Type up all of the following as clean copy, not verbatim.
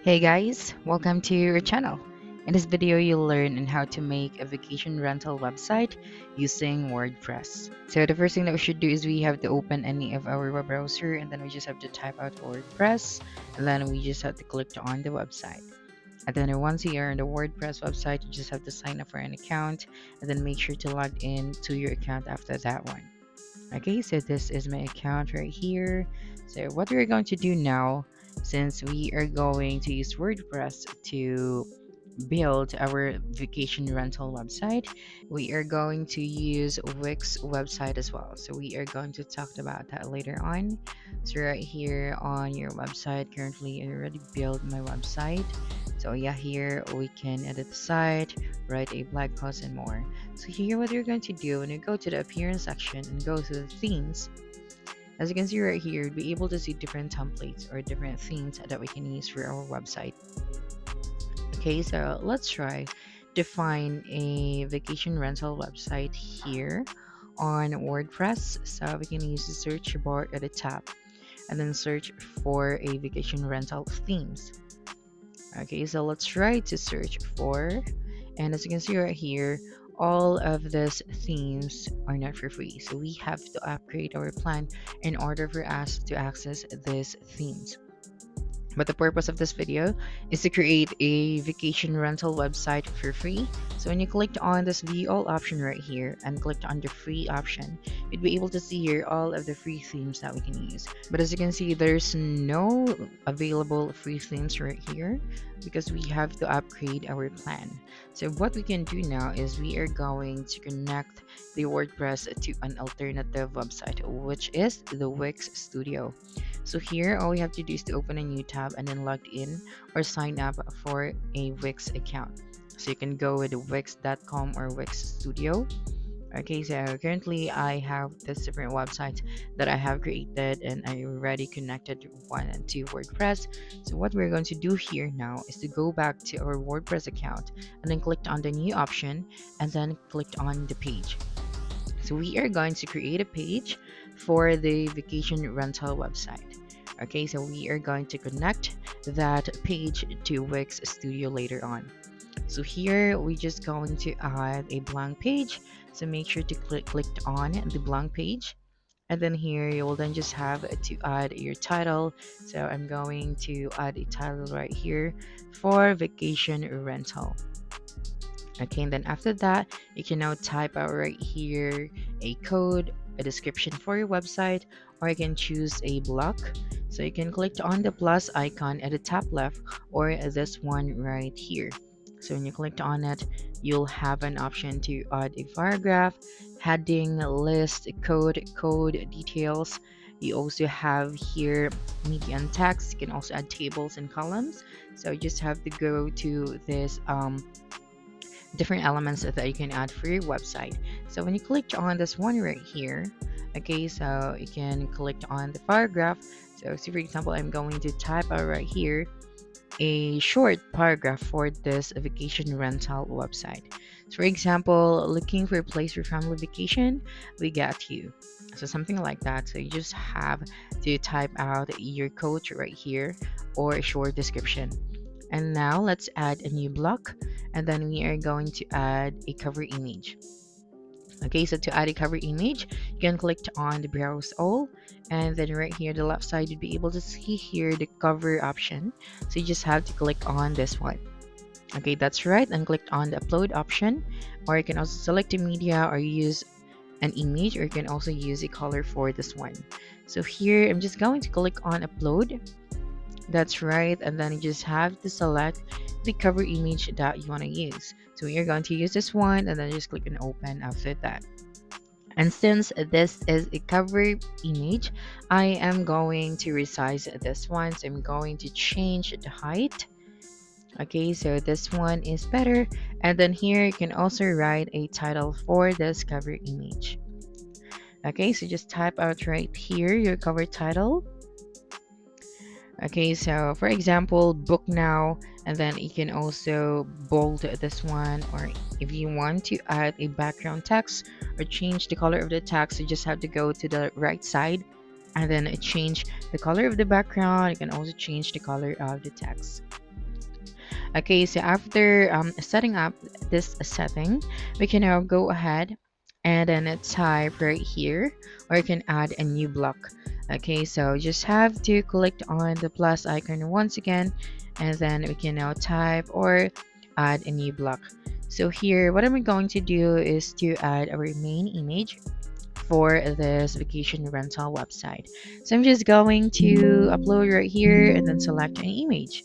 Hey guys, welcome to our channel. In this video, you'll learn on how to make a vacation rental website using WordPress. So the first thing that we should do is we have to open any of our web browser, and then we just have to type out WordPress, and then we just have to click on the website. And then once you are on the WordPress website, you just have to sign up for an account, and then make sure to log in to your account after that one. Okay, so this is my account right here. So what we're going to do now, since we are going to use WordPress to build our vacation rental website, we are going to use Wix website as well. So we are going to talk about that later on. So right here on your website, currently I already built my website. So yeah, here we can edit the site, write a blog post and more. So here what you're going to do when you go to the appearance section and go to the themes, as you can see right here, you'll be able to see different templates or different themes that we can use for our website. Okay, so let's try to find a vacation rental website here on WordPress. So we can use the search bar at the top and then search for a vacation rental themes. Okay, so let's try to search for, and as you can see right here, all of these themes are not for free, so we have to upgrade our plan in order for us to access these themes. But the purpose of this video is to create a vacation rental website for free. So when you clicked on this view all option right here and clicked on the free option, you'd be able to see here all of the free themes that we can use. But as you can see, there's no available free themes right here because we have to upgrade our plan. So what we can do now is we are going to connect the WordPress to an alternative website, which is the Wix Studio. So here, all we have to do is to open a new tab and then log in or sign up for a Wix account. So you can go with wix.com or Wix Studio. Okay, so currently I have this different website that I have created and I already connected one to WordPress. So what we're going to do here now is to go back to our WordPress account and then click on the new option and then click on the page. So we are going to create a page for the vacation rental website. Okay, so we are going to connect that page to Wix Studio later on. So here we're just going to add a blank page. So make sure to click on the blank page. And then here you will then just have to add your title. So I'm going to add a title right here for vacation rental. Okay, and then after that, you can now type out right here a code, a description for your website, or you can choose a block. So you can click on the plus icon at the top left or this one right here. So when you click on it, you'll have an option to add a paragraph, heading, list, code details. You also have here media and text. You can also add tables and columns. So you just have to go to this different elements that you can add for your website. So when you click on this one right here, okay, so you can click on the paragraph. So see, for example, I'm going to type out right here a short paragraph for this vacation rental website. So for example, looking for a place for family vacation, we got you. So something like that. So you just have to type out your code right here or a short description. And now let's add a new block, and then we are going to add a cover image. Okay, so to add a cover image, you can click on the browse all, and then right here the left side you'd be able to see here the cover option. So you just have to click on this one. Okay, that's right, and click on the upload option, or you can also select a media or use an image, or you can also use a color for this one. So here I'm just going to click on upload. That's right, and then you just have to select the cover image that you want to use. So you're going to use this one and then just click on open after that. And since this is a cover image, I am going to resize this one. So I'm going to change the height. Okay, so this one is better. And then here you can also write a title for this cover image. Okay, so just type out right here your cover title. Okay, so for example, book now, and then you can also bold this one, or if you want to add a background text or change the color of the text, you just have to go to the right side and then change the color of the background. You can also change the color of the text. Okay, so after setting up this setting, we can now go ahead and then type right here, or you can add a new block. Okay, so just have to click on the plus icon once again, and then we can now type or add a new block. So here, what I'm going to do is to add our main image for this vacation rental website. So I'm just going to upload right here and then select an image.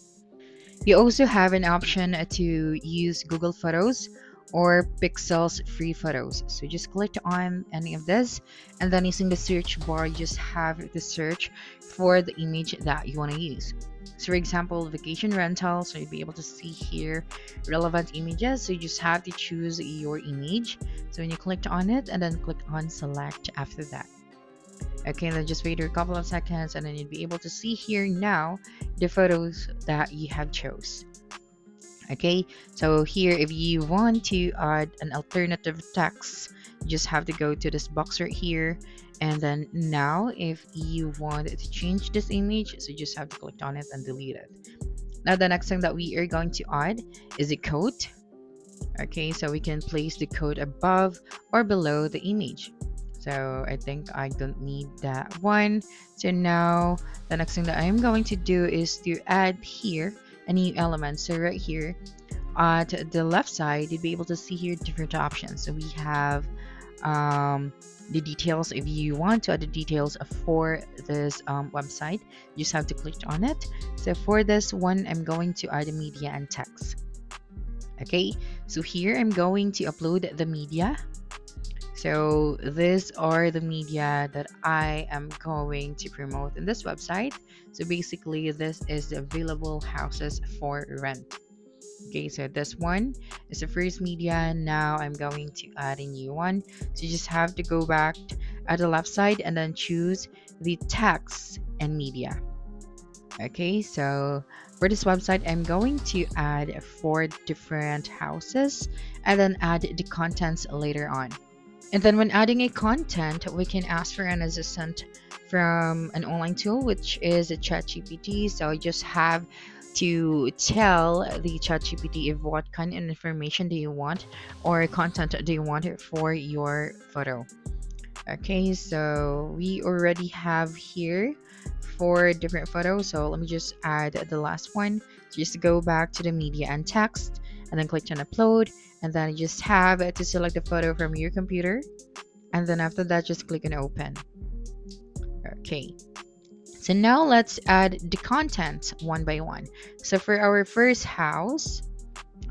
You also have an option to use Google Photos or Pixel's free photos. So just click on any of this, and then using the search bar, you just have to search for the image that you want to use. So for example, vacation rental, so you'll be able to see here relevant images. So you just have to choose your image. So when you click on it and then click on select after that. Okay, then just wait a couple of seconds and then you'll be able to see here now the photos that you have chose. Okay, so here if you want to add an alternative text, you just have to go to this box right here, and then now if you want to change this image, so you just have to click on it and delete it. Now the next thing that we are going to add is a quote. Okay, so we can place the code above or below the image. So I think I don't need that one. So now the next thing that I'm going to do is to add here a new element. So right here at the left side, you'll be able to see here different options. So we have the details. If you want to add the details for this website, you just have to click on it. So for this one, I'm going to add a media and text. Okay, so here I'm going to upload the media. So these are the media that I am going to promote in this website. So basically this is the available houses for rent. Okay, so this one is the first media. Now I'm going to add a new one. So you just have to go back at the left side and then choose the text and media. Okay, so for this website, I'm going to add 4 different houses and then add the contents later on. And then when adding a content, we can ask for an assistant from an online tool, which is a ChatGPT. So you just have to tell the ChatGPT if what kind of information do you want or content do you want for your photo. Okay, so we already have here 4 different photos. So let me just add the last one. Just go back to the media and text and then click on upload. And then you just have to select the photo from your computer. And then after that, just click on open. Okay. So now let's add the content one by one. So for our first house,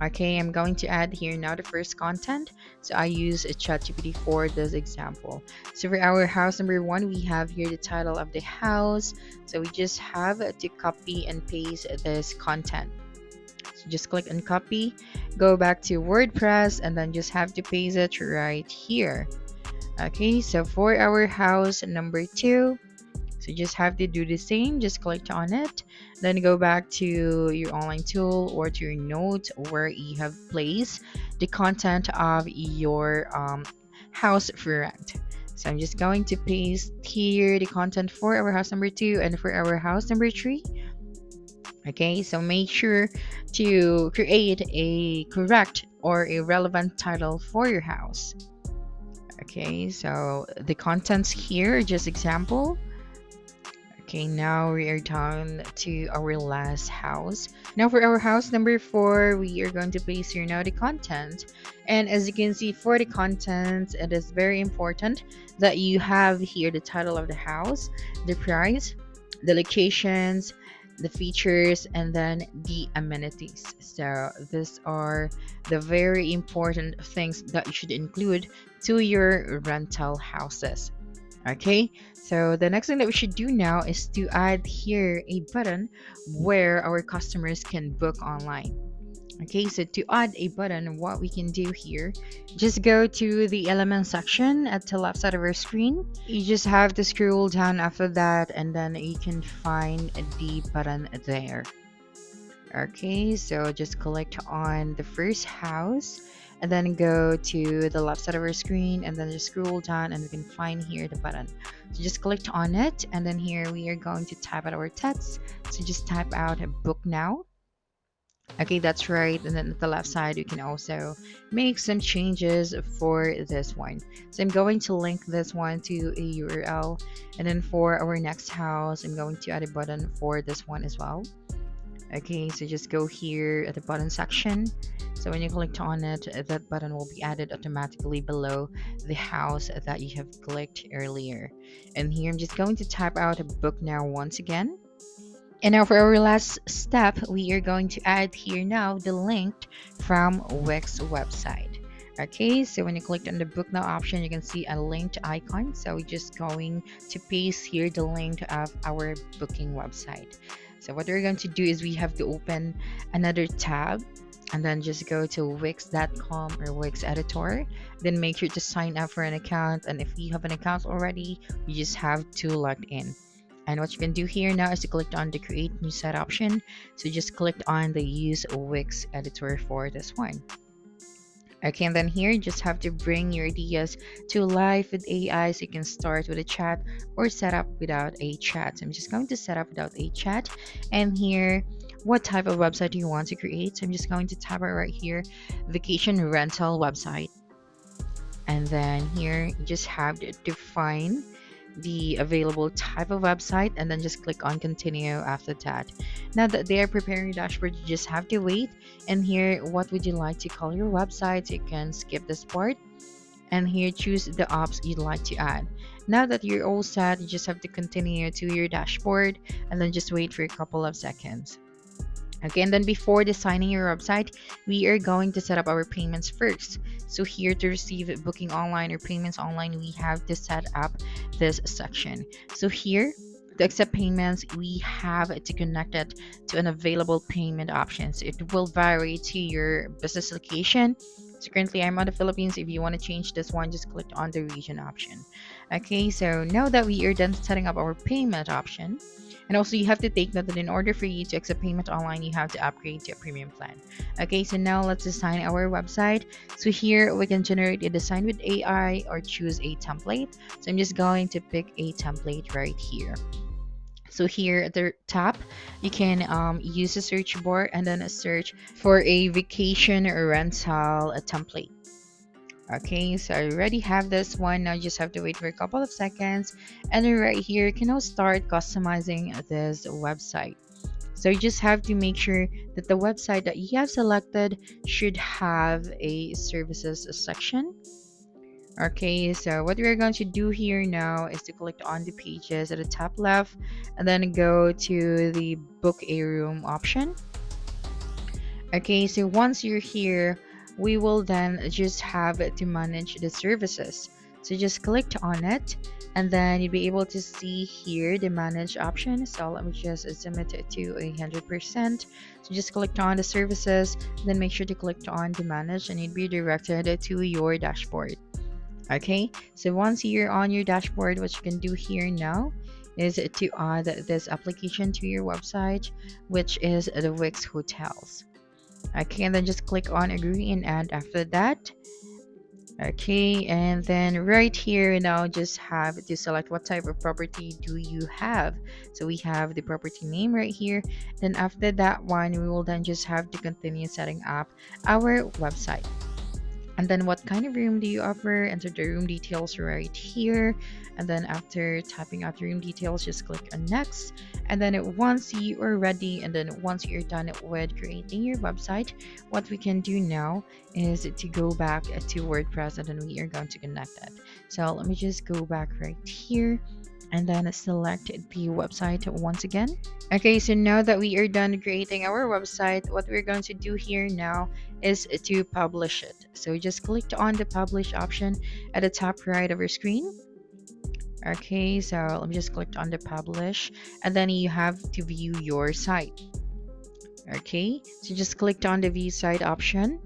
okay, I'm going to add here now the first content. So I use a ChatGPT for this example. So for our house number 1, we have here the title of the house. So we just have to copy and paste this content. So just click on copy, go back to WordPress, and then just have to paste it right here. Okay, so for our house number 2, so you just have to do the same, just click on it, then go back to your online tool or to your notes where you have placed the content of your house for rent. So I'm just going to paste here the content for our house number 2 and for our house number 3. Okay, so make sure to create a correct or a relevant title for your house. Okay, so the contents here are just example. Okay, now we are down to our last house. Now for our house number 4, we are going to paste here now the content. And as you can see for the content, it is very important that you have here the title of the house, the price, the locations, the features, and then the amenities. So these are the very important things that you should include to your rental houses. Okay, so the next thing that we should do now is to add here a button where our customers can book online. Okay, so to add a button, what we can do here, just go to the element section at the left side of our screen. You just have to scroll down after that, and then you can find the button there. Okay, so just click on the first house and then go to the left side of our screen and then just scroll down and we can find here the button. So just click on it, and then here we are going to type out our text. So just type out book now. Okay, that's right. And then at the left side, we can also make some changes for this one. So I'm going to link this one to a URL. And then for our next house, I'm going to add a button for this one as well. Okay, so just go here at the button section. So when you click on it, that button will be added automatically below the house that you have clicked earlier. And here I'm just going to type out a book now once again. And now for our last step, we are going to add here now the link from Wix website. Okay, so when you click on the book now option, you can see a linked icon. So we're just going to paste here the link of our booking website. So what we're going to do is we have to open another tab and then just go to wix.com or Wix editor. Then make sure to sign up for an account. And if you have an account already, you just have to log in. And what you can do here now is to click on the create new site option. So just click on the use Wix editor for this one. Okay, and then here you just have to bring your ideas to life with AI, so you can start with a chat or set up without a chat. So I'm just going to set up without a chat. And here, what type of website do you want to create? So I'm just going to tab it right here, vacation rental website. And then here you just have to define the available type of website and then just click on continue after that. Now that they are preparing your dashboard, you just have to wait. And here, what would you like to call your website? You can skip this part and here choose the apps you'd like to add. Now that you're all set, you just have to continue to your dashboard and then just wait for a couple of seconds. Okay, and then before designing your website, we are going to set up our payments first. So here to receive booking online or payments online, we have to set up this section. So here to accept payments, we have to connect it to an available payment options. It will vary to your business location. So currently I'm on the Philippines. If you want to change this one, just click on the region option. Okay, so now that we are done setting up our payment option, and also you have to take note that in order for you to accept payment online, you have to upgrade to a premium plan. Okay, so now let's design our website. So here we can generate a design with AI or choose a template. So I'm just going to pick a template right here. So here at the top, you can use a search bar and then a search for a vacation or rental template. Okay, so I already have this one. Now you just have to wait for a couple of seconds. And then right here, you can now start customizing this website. So you just have to make sure that the website that you have selected should have a services section. Okay, so what we're going to do here now is to click on the pages at the top left and then go to the book a room option. Okay, so once you're here, we will then just have to manage the services. So just click on it and then you'll be able to see here the manage option. So let me just zoom it to 100%. So just click on the services, then make sure to click on the manage and you'll be directed to your dashboard. Okay, so once you're on your dashboard, what you can do here now is to add this application to your website, which is the Wix Hotels. Okay, and then just click on agree and add after that. Okay, and then right here now just have to select what type of property do you have. So we have the property name right here. Then after that one, we will then just have to continue setting up our website. And then what kind of room do you offer? Enter the room details right here. And then after typing out the room details, just click on next. And then once you are ready, and then once you're done with creating your website, what we can do now is to go back to WordPress and then we are going to connect it. So let me just go back right here and then select the website once again. Okay, so now that we are done creating our website, what we're going to do here now is to publish it. So just click on the publish option at the top right of your screen. Okay, so let me just click on the publish and then you have to view your site. Okay, so just click on the view site option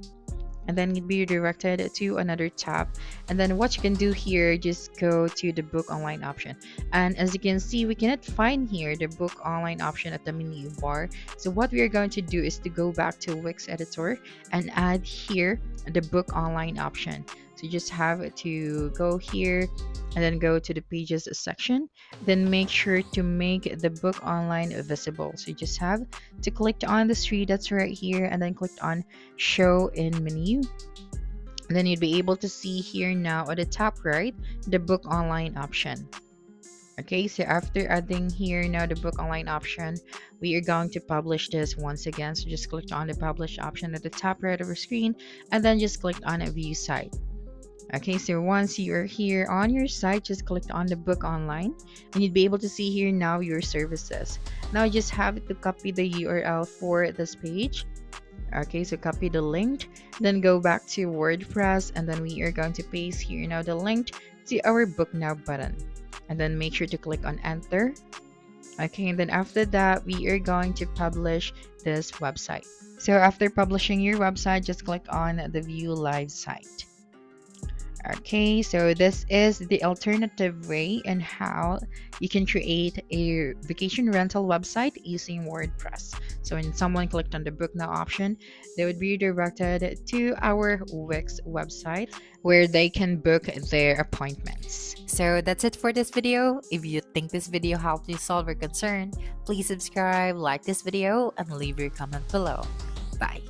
and then you'd be redirected to another tab. And then what you can do here, just go to the book online option. And as you can see, we cannot find here the book online option at the menu bar. So what we are going to do is to go back to Wix editor and add here the book online option. So you just have to go here and then go to the pages section. Then make sure to make the book online visible. So you just have to click on the street that's right here and then click on show in menu. And then you'd be able to see here now at the top right the book online option. Okay, so after adding here now the book online option, we are going to publish this once again. So just click on the publish option at the top right of your screen and then just click on a view site. Okay, so once you're here on your site, just click on the book online and you'd be able to see here now your services. Now you just have to copy the URL for this page. Okay, so copy the link, then go back to WordPress, and then we are going to paste here now the link to our book now button. And then make sure to click on enter. Okay, and then after that, we are going to publish this website. So after publishing your website, just click on the view live site. Okay, so this is the alternative way and how you can create a vacation rental website using WordPress. So when someone clicked on the book now option, they would be redirected to our Wix website where they can book their appointments. So that's it for this video. If you think this video helped you solve your concern, please subscribe, like this video, and leave your comment below. Bye.